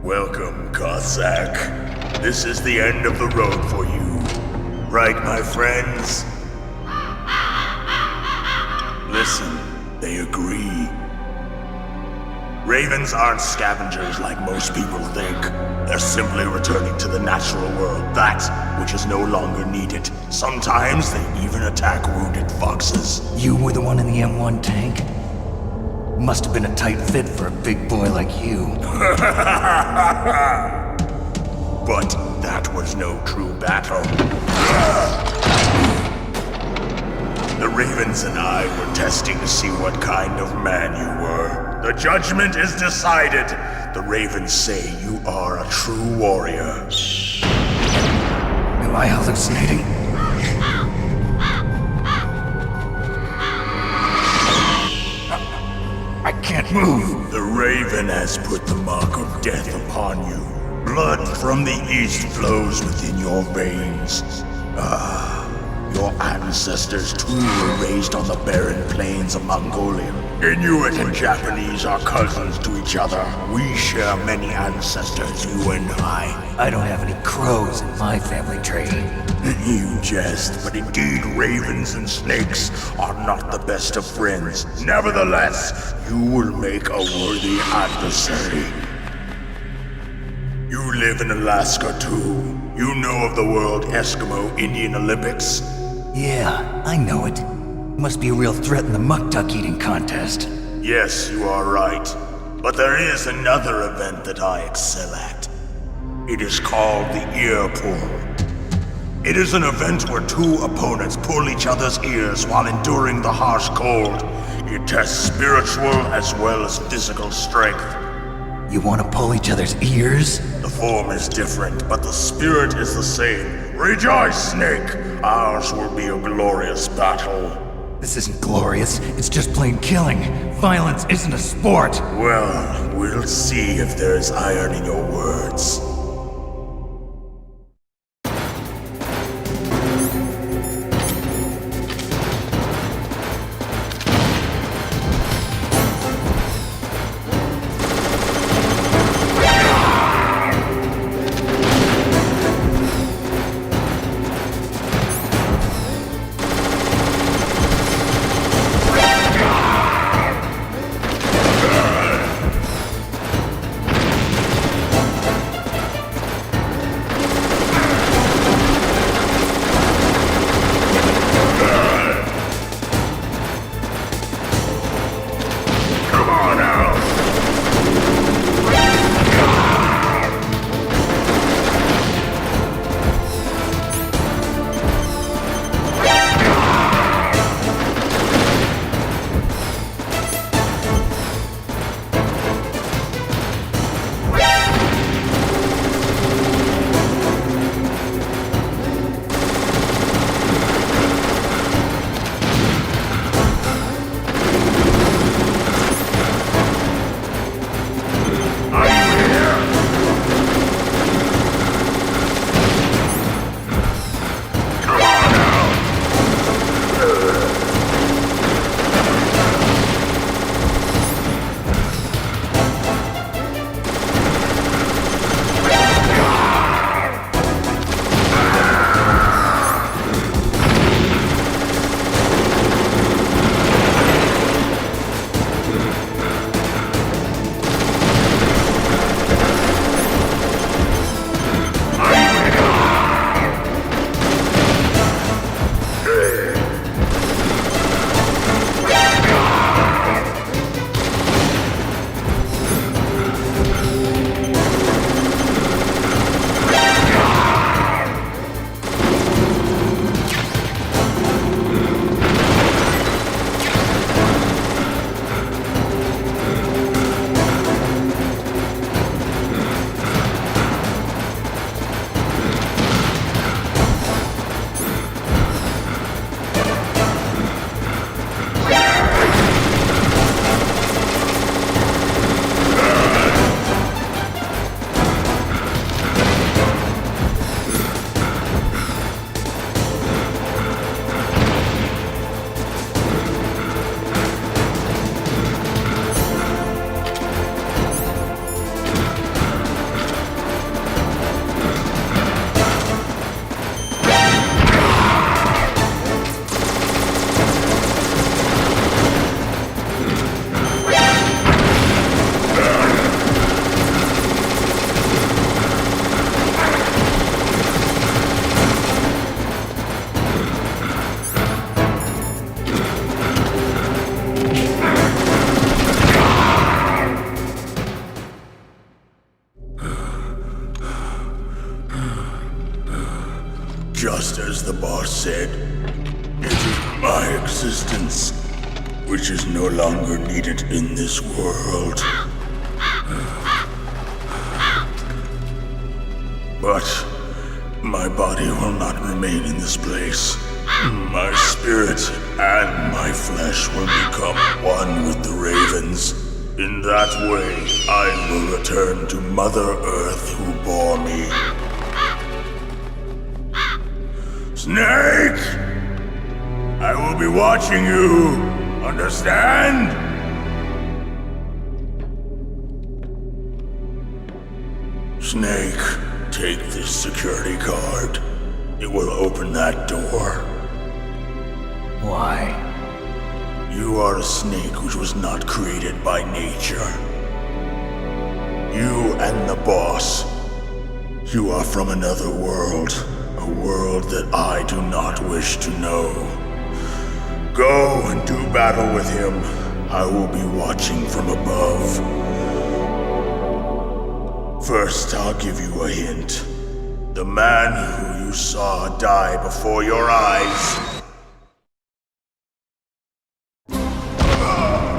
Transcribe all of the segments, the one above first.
Welcome, Cossack. This is the end of the road for you. Right, my friends? Listen, they agree. Ravens aren't scavengers like most people think. They're simply returning to the natural world, that which is no longer needed. Sometimes they even attack wounded foxes. You were the one in the M1 tank? Must have been a tight fit for a big boy like you. But that was no true battle. The Ravens and I were testing to see what kind of man you were. The judgment is decided. The Ravens say you are a true warrior. Am I hallucinating? I can't move. The Raven has put the mark of death upon you. Blood from the east flows within your veins. Your ancestors too were raised on the barren plains of Mongolia. Inuit and Japanese are cousins to each other. We share many ancestors, you and I. I don't have any crows in my family tree. You jest, but indeed ravens and snakes are not the best of friends. Nevertheless, you will make a worthy adversary. You live in Alaska too. You know of the World Eskimo Indian Olympics? Yeah, I know it. Must be a real threat in the muck-duck eating contest. Yes, you are right. But there is another event that I excel at. It is called the ear pull. It is an event where two opponents pull each other's ears while enduring the harsh cold. It tests spiritual as well as physical strength. You want to pull each other's ears? The form is different, but the spirit is the same. Rejoice, Snake! Ours will be a glorious battle. This isn't glorious, it's just plain killing. Violence isn't a sport. Well, we'll see if there's iron in your words. Just as the boss said, it is my existence which is no longer needed in this world. But my body will not remain in this place. My spirit and my flesh will become one with the ravens. In that way, I will return to Mother Earth who bore me. Snake! I will be watching you. Understand? Snake, take this security card. It will open that door. Why? You are a snake which was not created by nature. You and the boss. You are from another world. A world that I do not wish to know. Go and do battle with him. I will be watching from above. First, I'll give you a hint. The man who you saw die before your eyes.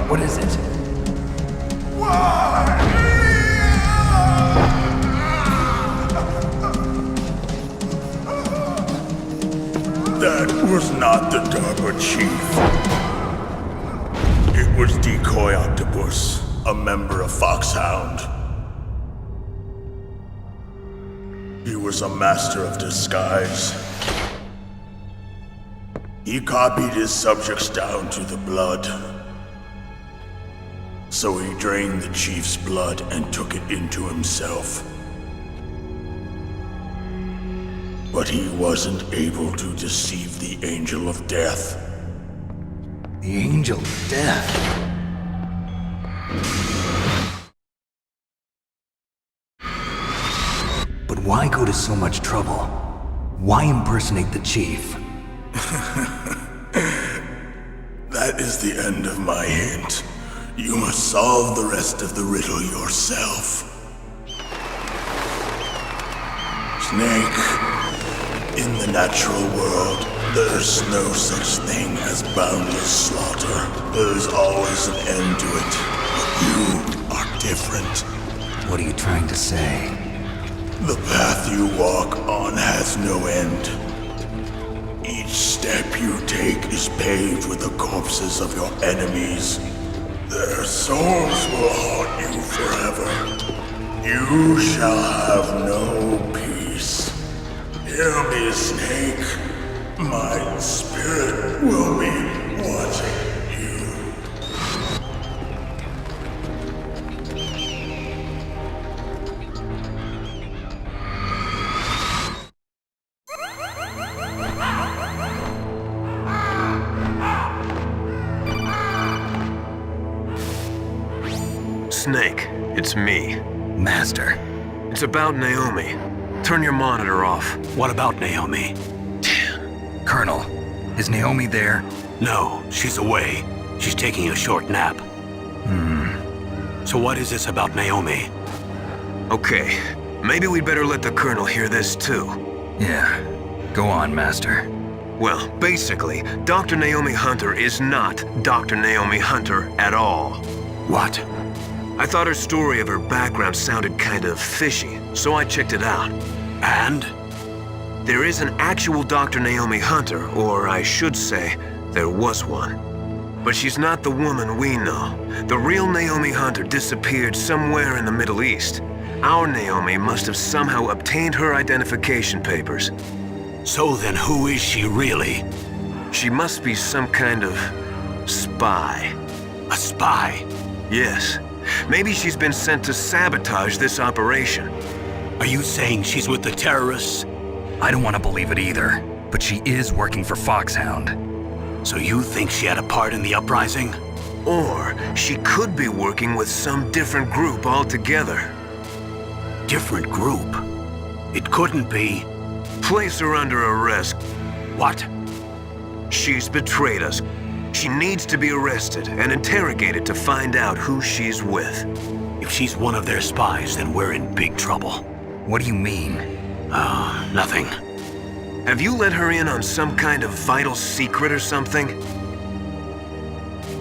What is it? That was not the DARPA chief. It was Decoy Octopus, a member of Foxhound. He was a master of disguise. He copied his subjects down to the blood. So he drained the chief's blood and took it into himself. But he wasn't able to deceive the Angel of Death. The Angel of Death? But why go to so much trouble? Why impersonate the chief? That is the end of my hint. You must solve the rest of the riddle yourself. Snake. In the natural world, there's no such thing as boundless slaughter. There's always an end to it. But you are different. What are you trying to say? The path you walk on has no end. Each step you take is paved with the corpses of your enemies. Their souls will haunt you forever. You shall have no peace. Hear me, Snake. My spirit will be watching you. Snake, it's me. Master. It's about Naomi. Turn your monitor off. What about Naomi? Colonel, is Naomi there? No, she's away. She's taking a short nap. So what is this about Naomi? Okay, maybe we'd better let the Colonel hear this too. Yeah. Go on, Master. Well, basically, Dr. Naomi Hunter is not Dr. Naomi Hunter at all. What? I thought her story of her background sounded kind of fishy, so I checked it out. And? There is an actual Dr. Naomi Hunter, or I should say, there was one. But she's not the woman we know. The real Naomi Hunter disappeared somewhere in the Middle East. Our Naomi must have somehow obtained her identification papers. So then who is she really? She must be some kind of spy. A spy? Yes. Maybe she's been sent to sabotage this operation. Are you saying she's with the terrorists? I don't want to believe it either, but she is working for Foxhound. So you think she had a part in the uprising? Or she could be working with some different group altogether. Different group? It couldn't be. Place her under arrest. What? She's betrayed us. She needs to be arrested and interrogated to find out who she's with. If she's one of their spies, then we're in big trouble. What do you mean? Nothing. Have you let her in on some kind of vital secret or something?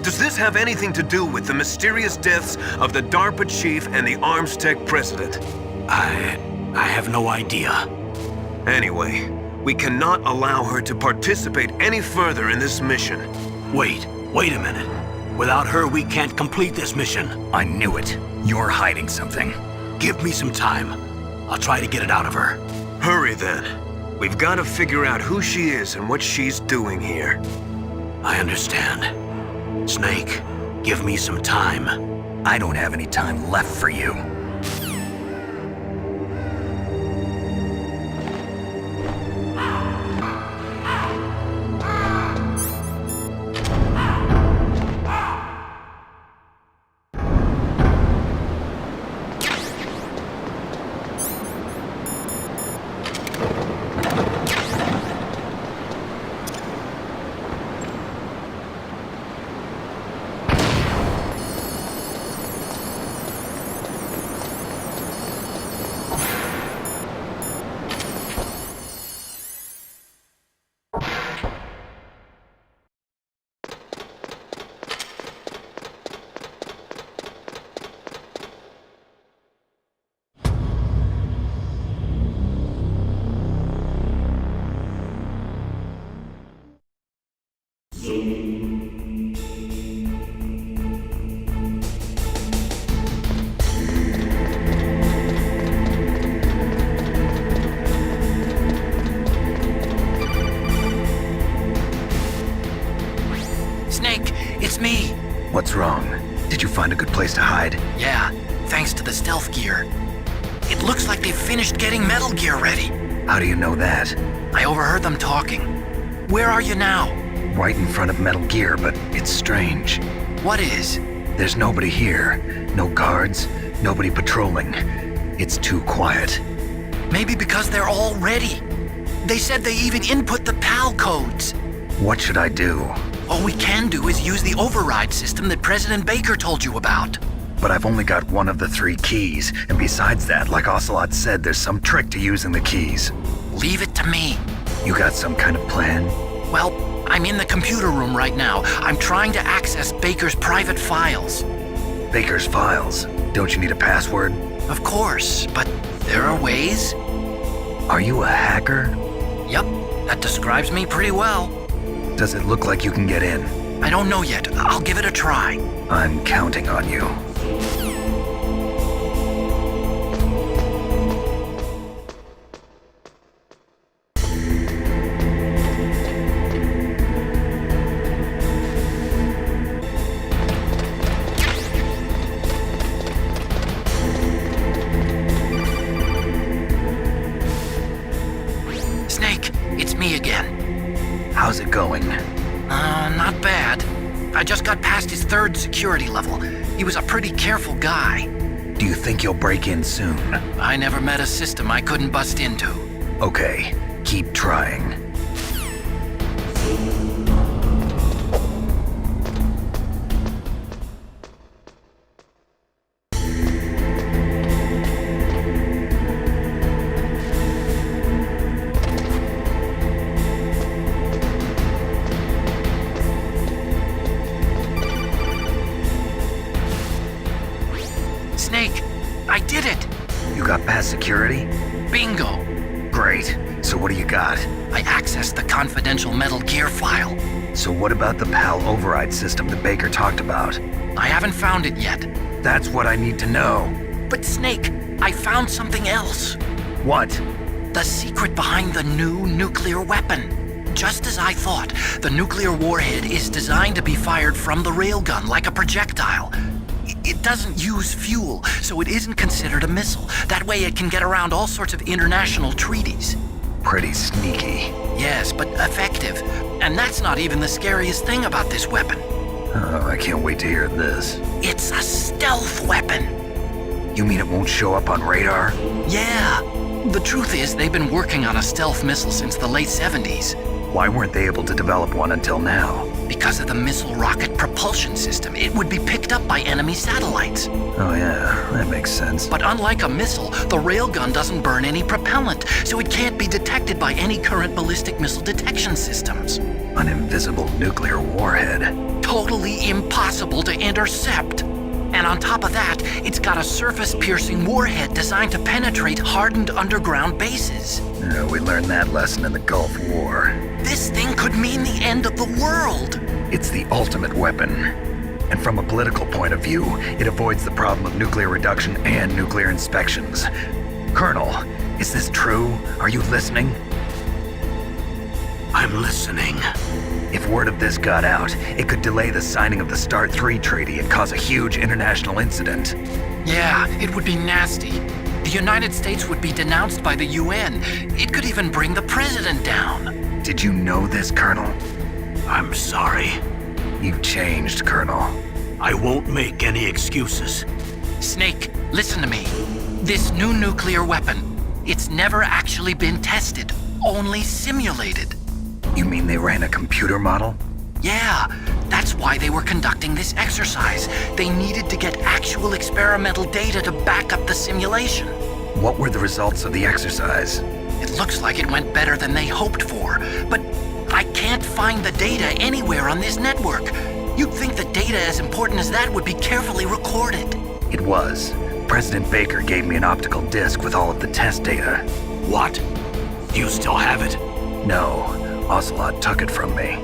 Does this have anything to do with the mysterious deaths of the DARPA chief and the arms tech president? I have no idea. Anyway, we cannot allow her to participate any further in this mission. Wait a minute. Without her, we can't complete this mission. I knew it. You're hiding something. Give me some time. I'll try to get it out of her. Hurry then. We've got to figure out who she is and what she's doing here. I understand. Snake, give me some time. I don't have any time left for you. Snake, it's me. What's wrong? Did you find a good place to hide? Yeah, thanks to the stealth gear. It looks like they've finished getting Metal Gear ready. How do you know that? I overheard them talking. Where are you now? Right in front of Metal Gear, but it's strange. What is? There's nobody here. No guards, nobody patrolling. It's too quiet. Maybe because they're all ready. They said they even input the PAL codes. What should I do? All we can do is use the override system that President Baker told you about. But I've only got one of the 3 keys, and besides that, like Ocelot said, there's some trick to using the keys. Leave it to me. You got some kind of plan? Well, I'm in the computer room right now. I'm trying to access Baker's private files. Baker's files? Don't you need a password? Of course, but there are ways. Are you a hacker? Yep, that describes me pretty well. Does it look like you can get in? I don't know yet. I'll give it a try. I'm counting on you. Snake, it's me again. How's it going? Not bad. I just got past his 3rd security level. He was a pretty careful guy. Do you think you'll break in soon? I never met a system I couldn't bust into. Okay, keep trying. Snake, I did it! You got past security? Bingo! Great. So what do you got? I accessed the confidential Metal Gear file. So what about the PAL override system that Baker talked about? I haven't found it yet. That's what I need to know. But Snake, I found something else. What? The secret behind the new nuclear weapon. Just as I thought, the nuclear warhead is designed to be fired from the railgun like a projectile. It doesn't use fuel, so it isn't considered a missile. That way it can get around all sorts of international treaties. Pretty sneaky. Yes, but effective. And that's not even the scariest thing about this weapon. Oh, I can't wait to hear this. It's a stealth weapon. You mean it won't show up on radar? Yeah. The truth is, they've been working on a stealth missile since the late 70s. Why weren't they able to develop one until now? Because of the missile rocket propulsion system, it would be picked up by enemy satellites. Oh yeah, that makes sense. But unlike a missile, the railgun doesn't burn any propellant, so it can't be detected by any current ballistic missile detection systems. An invisible nuclear warhead. Totally impossible to intercept. And on top of that, it's got a surface-piercing warhead designed to penetrate hardened underground bases. We learned that lesson in the Gulf War. This thing could mean the end of the world. It's the ultimate weapon. And from a political point of view, it avoids the problem of nuclear reduction and nuclear inspections. Colonel, is this true? Are you listening? I'm listening. If word of this got out, it could delay the signing of the START III treaty and cause a huge international incident. Yeah, it would be nasty. The United States would be denounced by the UN. It could even bring the president down. Did you know this, Colonel? I'm sorry. You've changed, Colonel. I won't make any excuses. Snake, listen to me. This new nuclear weapon, it's never actually been tested, only simulated. You mean they ran a computer model? Yeah, that's why they were conducting this exercise. They needed to get actual experimental data to back up the simulation. What were the results of the exercise? It looks like it went better than they hoped for, but I can't find the data anywhere on this network. You'd think the data as important as that would be carefully recorded. It was. President Baker gave me an optical disc with all of the test data. What? Do you still have it? No, Ocelot took it from me.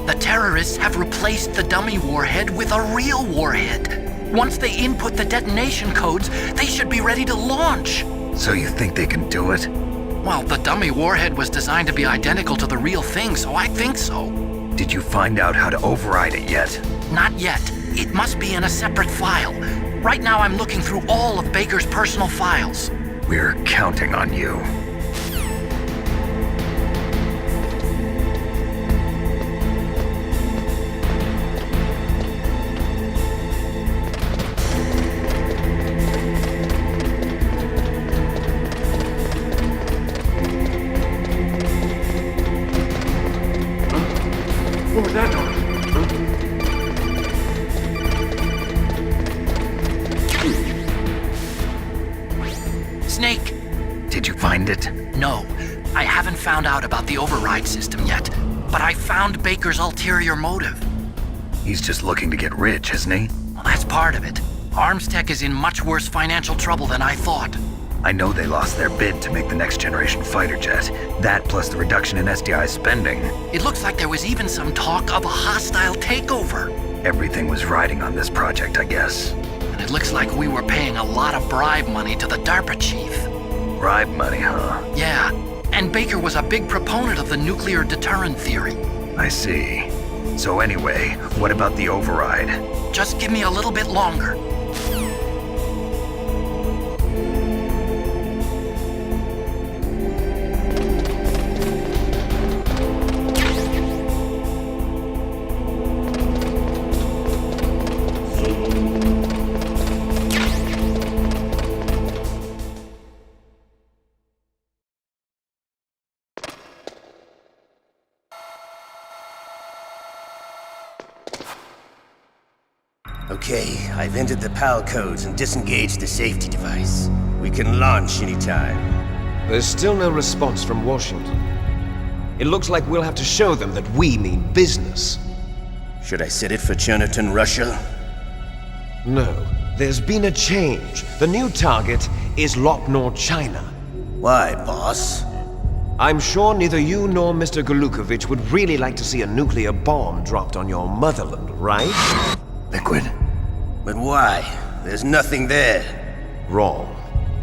The terrorists have replaced the dummy warhead with a real warhead. Once they input the detonation codes, they should be ready to launch. So you think they can do it? Well, the dummy warhead was designed to be identical to the real thing, so I think so. Did you find out how to override it yet? Not yet. It must be in a separate file. Right now I'm looking through all of Baker's personal files. We're counting on you. What was that noise? Snake! Did you find it? No, I haven't found out about the override system yet, but I found Baker's ulterior motive. He's just looking to get rich, isn't he? Well, that's part of it. Arms Tech is in much worse financial trouble than I thought. I know they lost their bid to make the next generation fighter jet. That plus the reduction in SDI spending. It looks like there was even some talk of a hostile takeover. Everything was riding on this project, I guess. And it looks like we were paying a lot of bribe money to the DARPA chief. Bribe money, huh? Yeah, and Baker was a big proponent of the nuclear deterrent theory. I see. So anyway, what about the override? Just give me a little bit longer. Okay, I've entered the PAL codes and disengaged the safety device. We can launch anytime. There's still no response from Washington. It looks like we'll have to show them that we mean business. Should I set it for Cherniton, Russia? No, there's been a change. The new target is Lopnor, China. Why, boss? I'm sure neither you nor Mr. Golukovich would really like to see a nuclear bomb dropped on your motherland, right? Liquid? But why? There's nothing there. Wrong.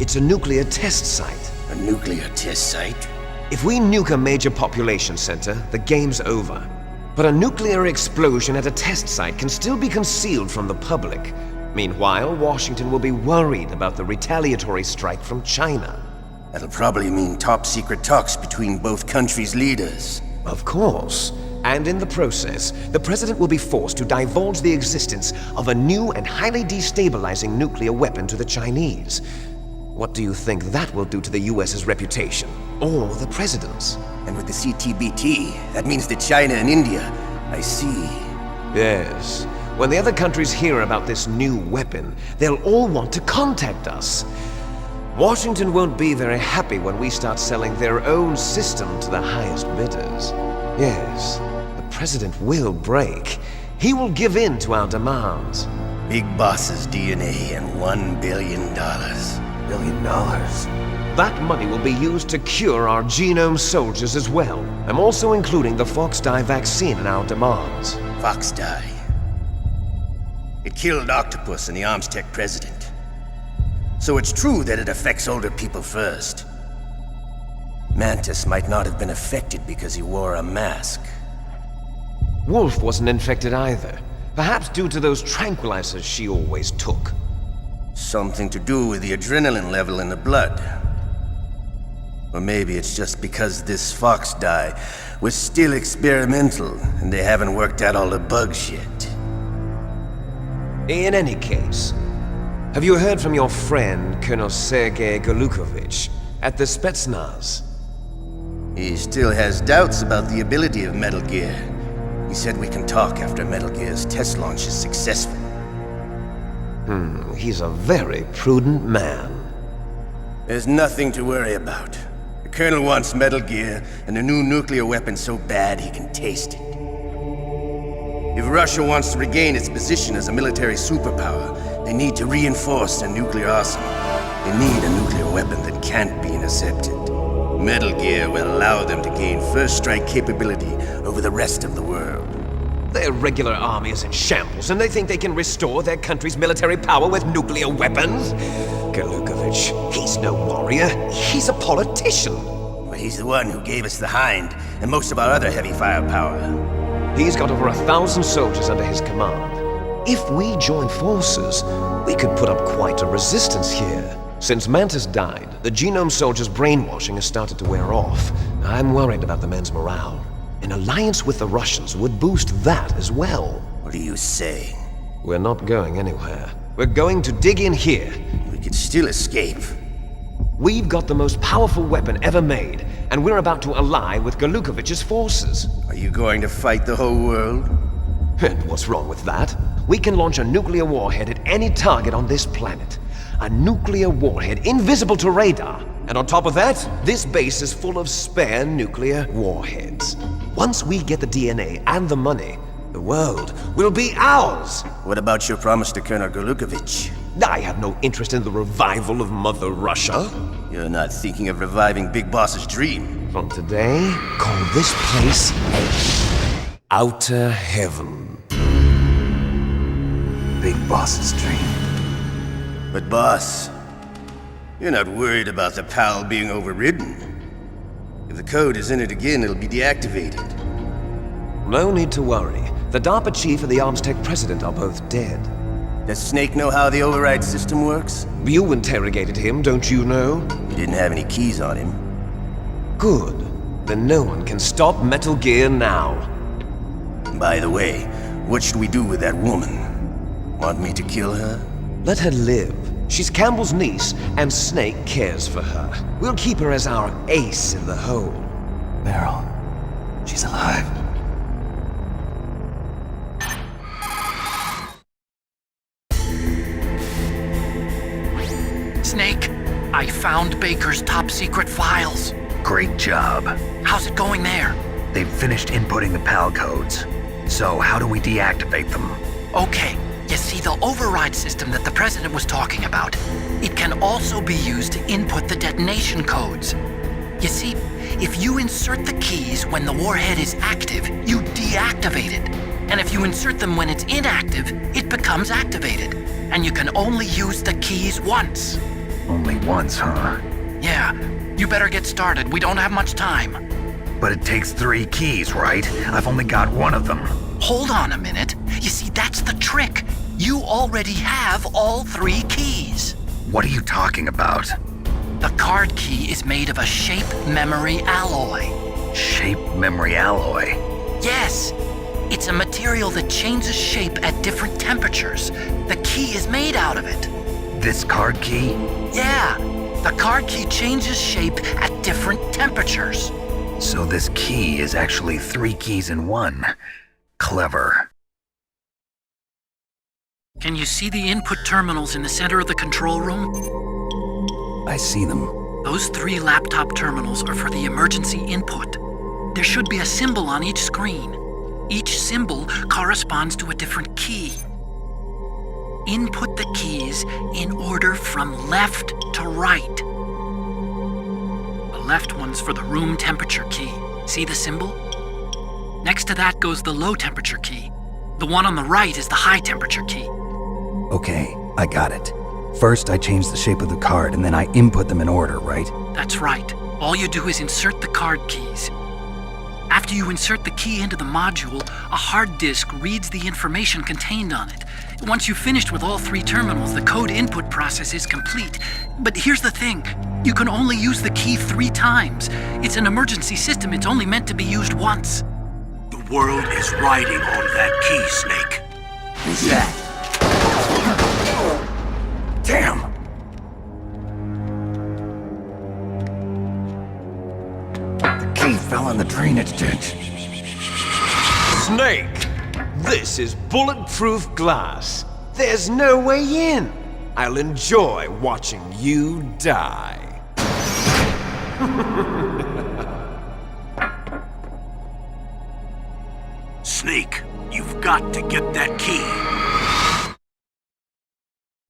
It's a nuclear test site. A nuclear test site? If we nuke a major population center, the game's over. But a nuclear explosion at a test site can still be concealed from the public. Meanwhile, Washington will be worried about the retaliatory strike from China. That'll probably mean top-secret talks between both countries' leaders. Of course. And in the process, the president will be forced to divulge the existence of a new and highly destabilizing nuclear weapon to the Chinese. What do you think that will do to the US's reputation? Or the president's? And with the CTBT, that means that China and India. I see. Yes. When the other countries hear about this new weapon, they'll all want to contact us. Washington won't be very happy when we start selling their own system to the highest bidders. Yes, the president will break. He will give in to our demands. Big Boss's DNA and $1 billion. $1 billion? That money will be used to cure our genome soldiers as well. I'm also including the Fox-Die vaccine in our demands. Fox-Die. It killed Octopus and the Armstech president. So it's true that it affects older people first. Mantis might not have been affected because he wore a mask. Wolf wasn't infected either. Perhaps due to those tranquilizers she always took. Something to do with the adrenaline level in the blood. Or maybe it's just because this Fox-Die was still experimental and they haven't worked out all the bugs yet. In any case, have you heard from your friend, Colonel Sergei Golukovich, at the Spetsnaz? He still has doubts about the ability of Metal Gear. He said we can talk after Metal Gear's test launch is successful. He's a very prudent man. There's nothing to worry about. The Colonel wants Metal Gear and a new nuclear weapon so bad he can taste it. If Russia wants to regain its position as a military superpower, they need to reinforce their nuclear arsenal. They need a nuclear weapon that can't be intercepted. Metal Gear will allow them to gain first strike capability over the rest of the world. Their regular army is in shambles, and they think they can restore their country's military power with nuclear weapons? Golukovich, he's no warrior. He's a politician. But he's the one who gave us the Hind and most of our other heavy firepower. He's got over 1,000 soldiers under his command. If we join forces, we could put up quite a resistance here. Since Mantis died, the genome soldiers' brainwashing has started to wear off. I'm worried about the men's morale. An alliance with the Russians would boost that as well. What are you saying? We're not going anywhere. We're going to dig in here. We could still escape. We've got the most powerful weapon ever made, and we're about to ally with Golukovich's forces. Are you going to fight the whole world? And what's wrong with that? We can launch a nuclear warhead at any target on this planet. A nuclear warhead invisible to radar. And on top of that, this base is full of spare nuclear warheads. Once we get the DNA and the money, the world will be ours! What about your promise to Colonel Golukovich? I have no interest in the revival of Mother Russia. You're not thinking of reviving Big Boss's dream. From today, call this place Outer Heaven. Big Boss's dream. But boss, you're not worried about the PAL being overridden. If the code is in it again, it'll be deactivated. No need to worry. The DARPA chief and the Armstech president are both dead. Does Snake know how the override system works? You interrogated him, don't you know? He didn't have any keys on him. Good. Then no one can stop Metal Gear now. By the way, what should we do with that woman? Want me to kill her? Let her live. She's Campbell's niece, and Snake cares for her. We'll keep her as our ace in the hole. Meryl, she's alive. Snake, I found Baker's top-secret files. Great job. How's it going there? They've finished inputting the PAL codes. So how do we deactivate them? Okay, you see the override system that the president was talking about. It can also be used to input the detonation codes. You see, if you insert the keys when the warhead is active, you deactivate it. And if you insert them when it's inactive, it becomes activated. And you can only use the keys once. Only once, huh? Yeah, you better get started. We don't have much time. But it takes 3 keys, right? I've only got 1 of them. Hold on a minute. You see, that's the trick. You already have all 3 keys. What are you talking about? The card key is made of a shape memory alloy. Shape memory alloy? Yes. It's a material that changes shape at different temperatures. The key is made out of it. This card key? Yeah. The card key changes shape at different temperatures. So this key is actually 3 keys in one. Clever. Can you see the input terminals in the center of the control room? I see them. Those 3 laptop terminals are for the emergency input. There should be a symbol on each screen. Each symbol corresponds to a different key. Input the keys in order from left to right. The left one's for the room temperature key. See the symbol? Next to that goes the low temperature key. The one on the right is the high temperature key. Okay, I got it. First, I change the shape of the card, and then I input them in order, right? That's right. All you do is insert the card keys. After you insert the key into the module, a hard disk reads the information contained on it. Once you've finished with all 3 terminals, the code input process is complete. But here's the thing. You can only use the key 3 times. It's an emergency system. It's only meant to be used once. The world is riding on that key, Snake. Who's that? Damn! The key fell in the drainage ditch. Snake, this is bulletproof glass. There's no way in. I'll enjoy watching you die. Snake, you've got to get that key.